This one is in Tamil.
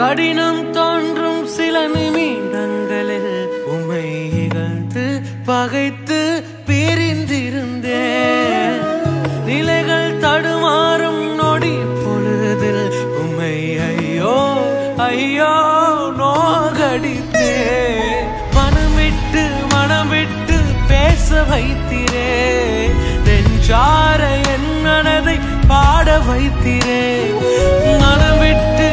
கடினம் தோன்றும் சில நிமிடங்களில் உம்மை இகழ்ந்து பகைத்து பிரிந்திருந்தேன். நிலைகள் தடுமாறும் நொடி பொழுதில் உம்மை ஐயோ ஐயோ நோகடித்தேன். மனம் விட்டு பேச வைத்திரே, நெஞ்சார என் மனதை பாட வைத்திரே. மனம் விட்டு